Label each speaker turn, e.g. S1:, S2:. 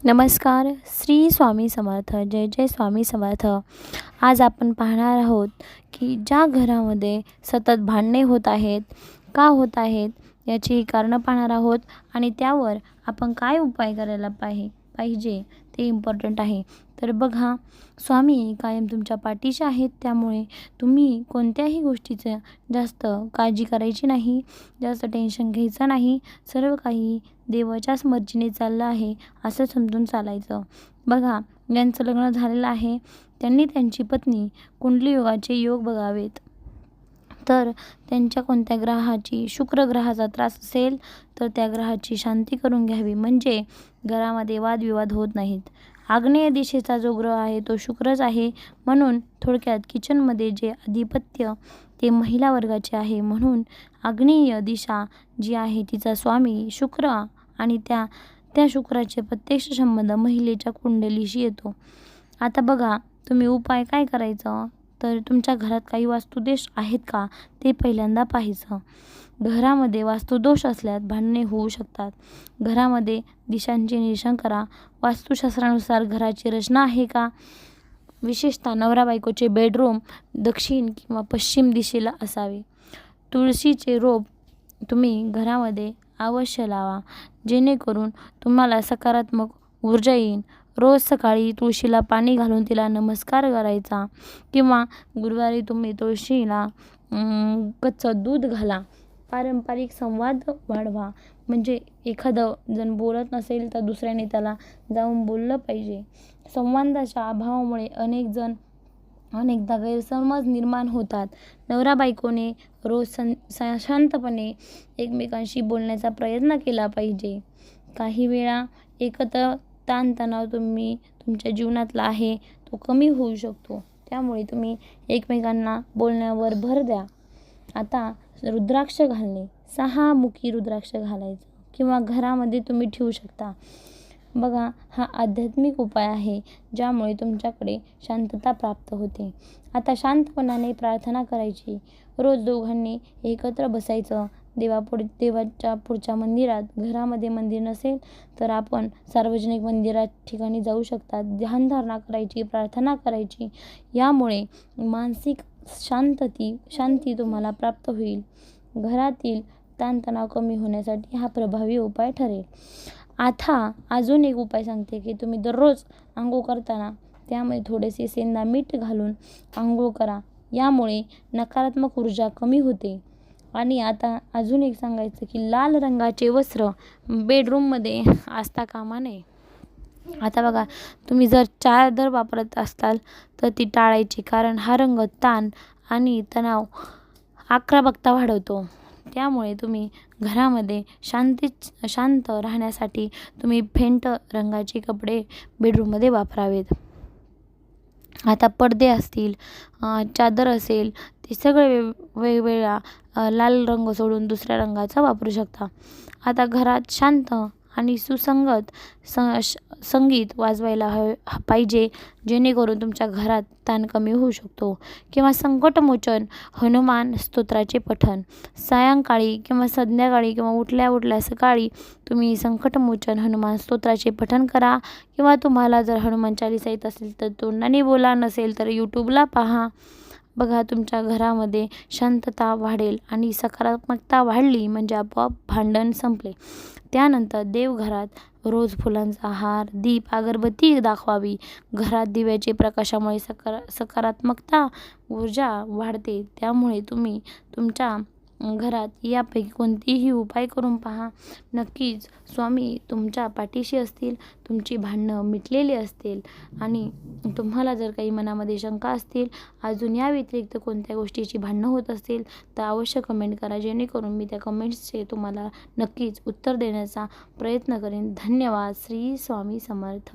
S1: नमस्कार. श्री स्वामी समर्थ. जय जय स्वामी समर्थ. आज आपण पाहणार आहोत की ज्या घरामध्ये सतत भांडणे होत आहेत, का होत आहेत याची कारणं पाहणार आहोत आणि त्यावर आपण काय उपाय करायला पाहिजे ते इम्पॉर्टंट आहे. तर बघा, स्वामी कायम तुमच्या पाठीशी आहेत, त्यामुळे तुम्ही कोणत्याही गोष्टीचं जास्त काळजी करायची नाही, जास्त टेन्शन घ्यायचं नाही. सर्व काही देवाच्याच मर्जीने चाललं आहे असं समजून चालायचं. बघा, ज्यांचं लग्न झालेलं आहे त्यांनी त्यांची पत्नी कुंडली योगाचे योग बघावेत. तर त्यांच्या कोणत्या ग्रहाची, शुक्र ग्रहाचा त्रास असेल तर त्या ग्रहाची शांती करून घ्यावी, म्हणजे घरामध्ये वादविवाद होत नाहीत. आग्नेय दिशेचा जो ग्रह आहे तो शुक्रच आहे, म्हणून थोडक्यात किचनमध्ये जे आधिपत्य ते महिला वर्गाचे आहे, म्हणून आग्नेय दिशा जी आहे तिचा स्वामी शुक्र आणि त्या शुक्राचे प्रत्यक्ष संबंध महिलेच्या कुंडलीशी येतो. आता बघा, तुम्ही उपाय काय करायचं, तर तुमच्या घरात काही वास्तुदोष आहेत का ते पहिल्यांदा पाहायचं. घरामध्ये वास्तुदोष असल्यास भांडणे होऊ शकतात. घरामध्ये दिशांचे निरीक्षण करा. वास्तुशास्त्रानुसार घराची रचना आहे का, विशेषतः नवरा बायकोचे बेडरूम दक्षिण किंवा पश्चिम दिशेला असावे. तुळशीचे रोप तुम्ही घरामध्ये अवश्य लावा, जेणेकरून तुम्हाला सकारात्मक ऊर्जा येईल. रोज सकाळी तुळशीला पाणी घालून तिला नमस्कार करायचा, किंवा गुरुवारी तुम्ही तुळशीला कच्चं दूध घाला. पारंपरिक संवाद वाढवा, म्हणजे एखादं जण बोलत नसेल तर दुसऱ्याने त्याला जाऊन बोललं पाहिजे. संवादाच्या अभावामुळे अनेकदा गैरसमज निर्माण होतात. नवरा बायकोने रोज शांतपणे एकमेकांशी बोलण्याचा प्रयत्न केला पाहिजे. काही वेळा एकत्र ताणतणाव तुमच्या जीवनातला आहे तो कमी होऊ शकतो, त्यामुळे तुम्ही एकमेकांना बोलण्यावर भर द्या. आता रुद्राक्ष घालणे, 6 मुखी रुद्राक्ष घालायचं किंवा घरामध्ये तुम्ही ठेवू शकता. बघा, हा आध्यात्मिक उपाय आहे ज्यामुळे तुमच्याकडे शांतता प्राप्त होते. आता शांतपणाने प्रार्थना करायची. रोज दोघांनी एकत्र बसायचं. देवाच्या पुढच्या मंदिरात, घरामध्ये मंदिर नसेल तर आपण सार्वजनिक मंदिरात ठिकाणी जाऊ शकतात. ध्यानधारणा करायची, प्रार्थना करायची. यामुळे मानसिक शांती तुम्हाला प्राप्त होईल. घरातील ताणतणाव कमी होण्यासाठी हा प्रभावी उपाय ठरेल. आता अजून एक उपाय सांगते की तुम्ही दररोज आंघोळ करताना त्यामध्ये थोडेसे सेंधा मीठ घालून आंघोळ करा. यामुळे नकारात्मक ऊर्जा कमी होते. आणि आता अजून एक सांगायचं की लाल रंगाचे वस्त्र बेडरूममध्ये असता कामा नये. आता बघा, तुम्ही जर चादर वापरत असाल तर ती टाळायची, कारण हा रंग ताण आणि तणाव, आक्रमकता वाढवतो. त्यामुळे तुम्ही घरामध्ये शांत राहण्यासाठी तुम्ही फेंट रंगाचे कपडे बेडरूममध्ये वापरावेत. आता पडदे असतील, चादर असेल, ते सगळे वेगवेगळ्या लाल रंग सोडून दुसऱ्या रंगाचा वापरू शकता. आता घरात शांत आणि सुसंगत संगीत वाजवायला पाहिजे, जेणेकरून तुमच्या घरात ताण कमी होऊ शकतो. किंवा संकटमोचन हनुमान स्तोत्राचे पठण सायंकाळी किंवा संध्याकाळी किंवा उठल्या सकाळी तुम्ही संकटमोचन हनुमान स्तोत्राचे पठण करा. किंवा तुम्हाला जर हनुमान चालीसा येत असेल तर तोंडाने बोला, नसेल तर यूट्यूबला पहा. बघा, तुमच्या घरामध्ये शांतता वाढेल आणि सकारात्मकता वाढली म्हणजे आपोआप भांडण संपले. त्यानंतर देवघरात रोज फुलांचा हार, दीप, अगरबत्ती दाखवावी. घरात दिव्याचे प्रकाशामुळे सकारात्मकता ऊर्जा वाढते. त्यामुळे तुम्ही तुमच्या घरात यापैकी कोणतेही उपाय करून पहा. नक्कीच स्वामी तुमच्या पाठीशी असतील, तुमची भांडणं मिटलेली असतील. आणि तुम्हाला जर काही मनामध्ये शंका असतील, अजून या व्यतिरिक्त कोणत्या गोष्टीची भांडणं होत असतील तर अवश्य कमेंट करा, जेणेकरून मी त्या कमेंट्सचे तुम्हाला नक्कीच उत्तर देण्याचा प्रयत्न करेन. धन्यवाद. श्री स्वामी समर्थ.